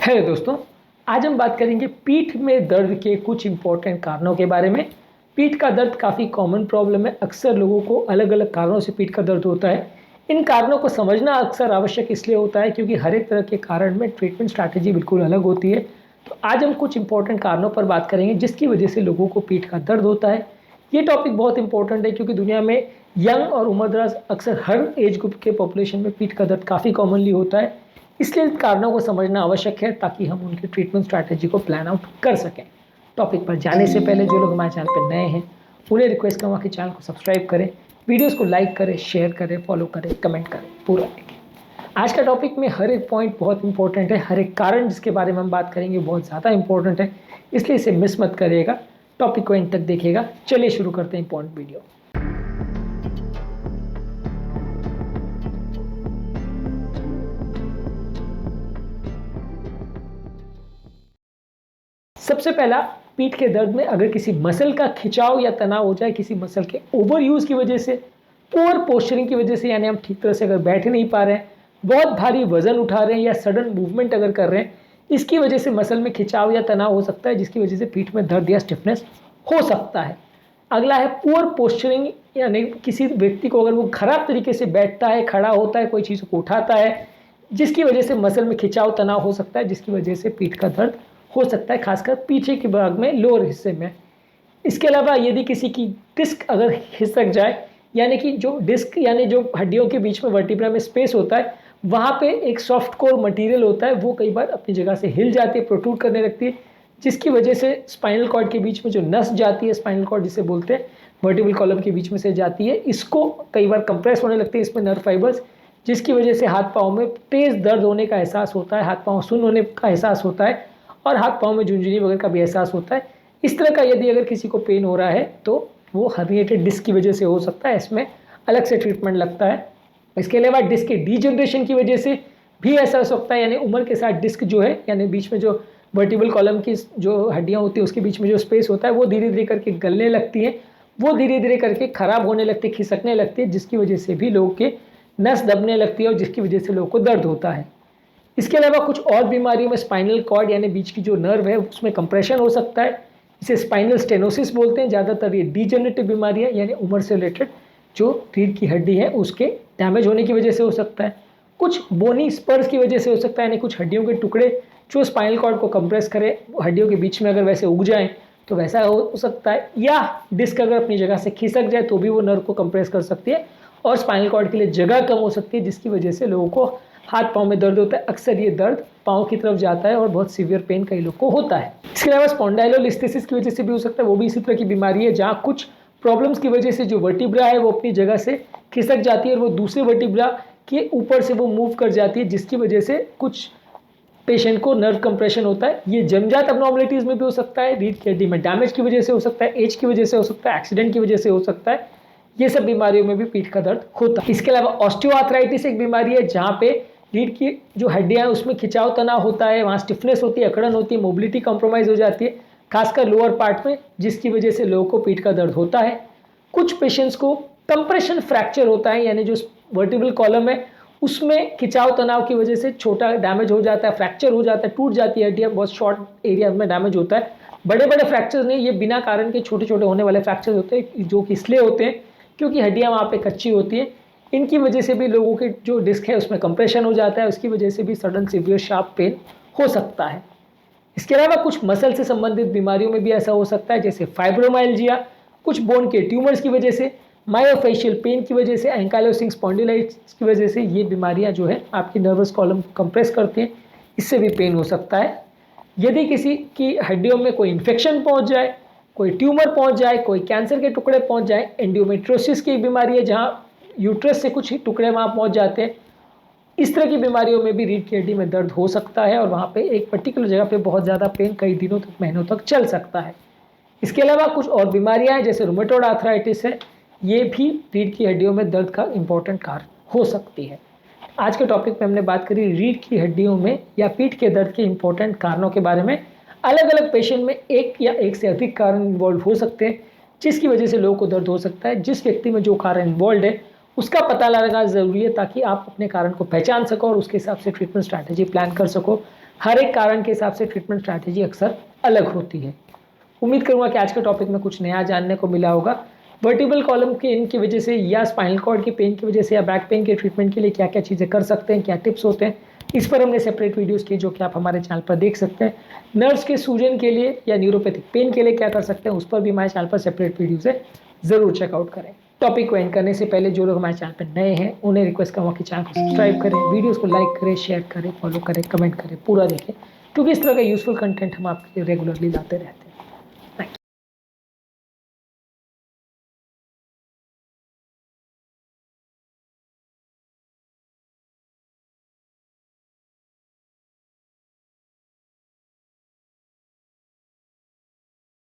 Hello दोस्तों, आज हम बात करेंगे पीठ में दर्द के कुछ इम्पोर्टेंट कारणों के बारे में। पीठ का दर्द काफ़ी कॉमन प्रॉब्लम है। अक्सर लोगों को अलग अलग कारणों से पीठ का दर्द होता है। इन कारणों को समझना अक्सर आवश्यक इसलिए होता है क्योंकि हर एक तरह के कारण में ट्रीटमेंट स्ट्रैटेजी बिल्कुल अलग होती है। तो आज हम कुछ इंपॉर्टेंट कारणों पर बात करेंगे जिसकी वजह से लोगों को पीठ का दर्द होता है। ये टॉपिक बहुत इंपॉर्टेंट है क्योंकि दुनिया में यंग और उम्रदराज अक्सर हर एज ग्रुप के पॉपुलेशन में पीठ का दर्द काफ़ी कॉमनली होता है। इसलिए इन कारणों को समझना आवश्यक है ताकि हम उनकी ट्रीटमेंट स्ट्रैटेजी को प्लान आउट कर सकें। टॉपिक पर जाने से पहले जो लोग हमारे चैनल पर नए हैं उन्हें रिक्वेस्ट करूँगा कि चैनल को सब्सक्राइब करें, वीडियोस को लाइक करें, शेयर करें, फॉलो करें, कमेंट करें, पूरा देखें। आज का टॉपिक में हर एक पॉइंट बहुत इंपॉर्टेंट है। हर एक कारण जिसके बारे में हम बात करेंगे बहुत ज़्यादा इंपॉर्टेंट है, इसलिए इसे मिस मत करिएगा। टॉपिक को एंड तक देखिएगा। चलिए शुरू करते हैं इंपॉर्टेंट वीडियो। सबसे पहला, पीठ के दर्द में अगर किसी मसल का खिंचाव या तनाव हो जाए, किसी मसल के ओवर यूज़ की वजह से, पुअर पोस्चरिंग की वजह से, यानी हम ठीक तरह से अगर बैठ नहीं पा रहे हैं, बहुत भारी वजन उठा रहे हैं या सडन मूवमेंट अगर कर रहे हैं, इसकी वजह से मसल में खिंचाव या तनाव हो सकता है जिसकी वजह से पीठ में दर्द या स्टिफनेस हो सकता है। अगला है पुअर पोस्चरिंग, यानी किसी व्यक्ति को अगर वो खराब तरीके से बैठता है, खड़ा होता है, कोई चीज़ को उठाता है, जिसकी वजह से मसल में खिंचाव तनाव हो सकता है जिसकी वजह से पीठ का दर्द हो सकता है, खासकर पीछे के भाग में, लोअर हिस्से में। इसके अलावा यदि किसी की डिस्क अगर खिसक जाए, यानी कि जो डिस्क यानी जो हड्डियों के बीच में वर्टिब्रा में स्पेस होता है, वहाँ पे एक सॉफ्ट कोर मटेरियल होता है, वो कई बार अपनी जगह से हिल जाती है, प्रोट्रूड करने लगती है, जिसकी वजह से स्पाइनल कॉर्ड के बीच में जो नस जाती है, स्पाइनल कॉर्ड जिसे बोलते हैं, वर्टिब्रल कॉलम के बीच में से जाती है, इसको कई बार कंप्रेस होने लगती है इसमें नर्व फाइबर्स, जिसकी वजह से हाथ पाँव में तेज़ दर्द होने का एहसास होता है, हाथ पाँव सुन्न होने का एहसास होता है और हाथ पाँव में झुनझुनी वगैरह का भी एहसास होता है। इस तरह का यदि अगर किसी को पेन हो रहा है तो वो हर्निएटेड डिस्क की वजह से हो सकता है, इसमें अलग से ट्रीटमेंट लगता है। इसके अलावा डिस्क के डीजनरेशन की वजह से भी ऐसा हो सकता है, यानी उम्र के साथ डिस्क जो है, यानी बीच में जो वर्टिब्रल कॉलम की जो हड्डियाँ होती हैं उसके बीच में जो स्पेस होता है, वो धीरे धीरे करके गलने लगती है, वो धीरे धीरे करके ख़राब होने लगती है, खिसकने लगती है, जिसकी वजह से भी लोगों के नस दबने लगती है और जिसकी वजह से लोगों को दर्द होता है। इसके अलावा कुछ और बीमारियों में स्पाइनल कॉर्ड यानी बीच की जो नर्व है उसमें कंप्रेशन हो सकता है, इसे स्पाइनल स्टेनोसिस बोलते हैं। ज़्यादातर ये डीजनरेटिव बीमारी है, यानी उम्र से रिलेटेड जो रीढ़ की हड्डी है उसके डैमेज होने की वजह से हो सकता है। कुछ बोनी स्पर्स की वजह से हो सकता है, यानी कुछ हड्डियों के टुकड़े जो स्पाइनल कॉर्ड को कंप्रेस करे, हड्डियों के बीच में अगर वैसे उग जाएँ तो वैसा हो सकता है। या डिस्क अगर अपनी जगह से खिसक जाए तो भी वो नर्व को कंप्रेस कर सकती है और स्पाइनल कॉर्ड के लिए जगह कम हो सकती है, जिसकी वजह से लोगों को हाथ पाँव में दर्द होता है। अक्सर ये दर्द पाँव की तरफ जाता है और बहुत सीवियर पेन कई लोग को होता है। इसके अलावा स्पॉन्डाइलोलिस्थेसिस की वजह से भी हो सकता है, वो भी इसी तरह की बीमारी है जहाँ कुछ प्रॉब्लम्स की वजह से जो वर्टिब्रा है वो अपनी जगह से खिसक जाती है और वो दूसरे वर्टिब्रा के ऊपर से वो मूव कर जाती है, जिसकी वजह से कुछ पेशेंट को नर्व कंप्रेशन होता है। ये जन्मजात अबनॉर्मलिटीज़ में भी हो सकता है, रीढ़ की हड्डी में डैमेज की वजह से हो सकता है, एज की वजह से हो सकता है, एक्सीडेंट की वजह से हो सकता है। ये सब बीमारियों में भी पीठ का दर्द होता है। इसके अलावा ऑस्टियोआर्थराइटिस एक बीमारी है जहाँ पे रीढ़ की जो हड्डियाँ हैं उसमें खिंचाव तनाव होता है, वहाँ स्टिफनेस होती है, अकड़न होती है, मोबिलिटी कॉम्प्रोमाइज़ हो जाती है, खासकर लोअर पार्ट में, जिसकी वजह से लोगों को पीठ का दर्द होता है। कुछ पेशेंट्स को कंप्रेशन फ्रैक्चर होता है, यानी जो वर्टिब्रल कॉलम है उसमें खिंचाव तनाव की वजह से छोटा डैमेज हो जाता है, फ्रैक्चर हो जाता है, टूट जाती है हड्डियाँ, बहुत शॉर्ट एरिया में डैमेज होता है। बड़े बड़े फ्रैक्चर्स नहीं, ये बिना कारण के छोटे छोटे होने वाले फ्रैक्चर्स होते हैं जो कि इसलिए होते हैं क्योंकि हड्डियाँ वहाँ पे कच्ची होती हैं। इनकी वजह से भी लोगों के जो डिस्क है उसमें कंप्रेशन हो जाता है, उसकी वजह से भी सडन सीवियर शार्प पेन हो सकता है। इसके अलावा कुछ मसल से संबंधित बीमारियों में भी ऐसा हो सकता है, जैसे फाइब्रोमाइल्जिया, कुछ बोन के ट्यूमर्स की वजह से, मायोफेशियल पेन की वजह से, एंकाइलोसिंग स्पॉन्डिलाइटिस की वजह से, ये बीमारियां जो है आपकी नर्वस कॉलम कंप्रेस करती हैं, इससे भी पेन हो सकता है। यदि किसी की हड्डियों में कोई इन्फेक्शन पहुंच जाए, कोई ट्यूमर पहुंच जाए, कोई कैंसर के टुकड़े पहुंच जाए, एंडोमेट्रोसिस की बीमारी है जहां यूट्रस से कुछ टुकड़े वहाँ पहुँच जाते हैं, इस तरह की बीमारियों में भी रीढ़ की हड्डी में दर्द हो सकता है और वहाँ पे एक पर्टिकुलर जगह पे बहुत ज़्यादा पेन कई दिनों तक, महीनों तक चल सकता है। इसके अलावा कुछ और बीमारियाँ हैं जैसे रूमेटॉइड आर्थराइटिस है, ये भी रीढ़ की हड्डियों में दर्द का इम्पोर्टेंट कारण हो सकती है। आज के टॉपिक में हमने बात करी रीढ़ की हड्डियों में या पीठ के दर्द के इम्पोर्टेंट कारणों के बारे में। अलग अलग पेशेंट में एक या एक से अधिक कारण इन्वॉल्व हो सकते हैं जिसकी वजह से लोगों को दर्द हो सकता है। जिस व्यक्ति में जो कारण इन्वॉल्व है उसका पता लगाना ज़रूरी है ताकि आप अपने कारण को पहचान सको और उसके हिसाब से ट्रीटमेंट स्ट्रैटेजी प्लान कर सको। हर एक कारण के हिसाब से ट्रीटमेंट स्ट्रैटेजी अक्सर अलग होती है। उम्मीद करूंगा कि आज के टॉपिक में कुछ नया जानने को मिला होगा। वर्टिबल कॉलम के पेन की वजह से या स्पाइनल कॉर्ड के पेन की वजह से या बैक पेन के ट्रीटमेंट के लिए क्या क्या चीज़ें कर सकते हैं, क्या टिप्स होते हैं, इस पर हमने सेपरेट वीडियोस की जो कि आप हमारे चैनल पर देख सकते हैं। नर्व्स के सूजन के लिए या न्यूरोपैथिक पेन के लिए क्या कर सकते हैं, उस पर भी हमारे चैनल पर सेपरेट वीडियोज़ है, ज़रूर चेकआउट करें। टॉपिक को एंड करने से पहले जो लोग हमारे चैनल पर नए हैं उन्हें रिक्वेस्ट करूँगा कि चैनल को सब्सक्राइब करें, वीडियोज़ को लाइक करें, शेयर करें, फॉलो करें, कमेंट करें, पूरा देखें, क्योंकि इस तरह का यूजफुल कंटेंट हम आपके लिए रेगुलरली लाते रहते हैं।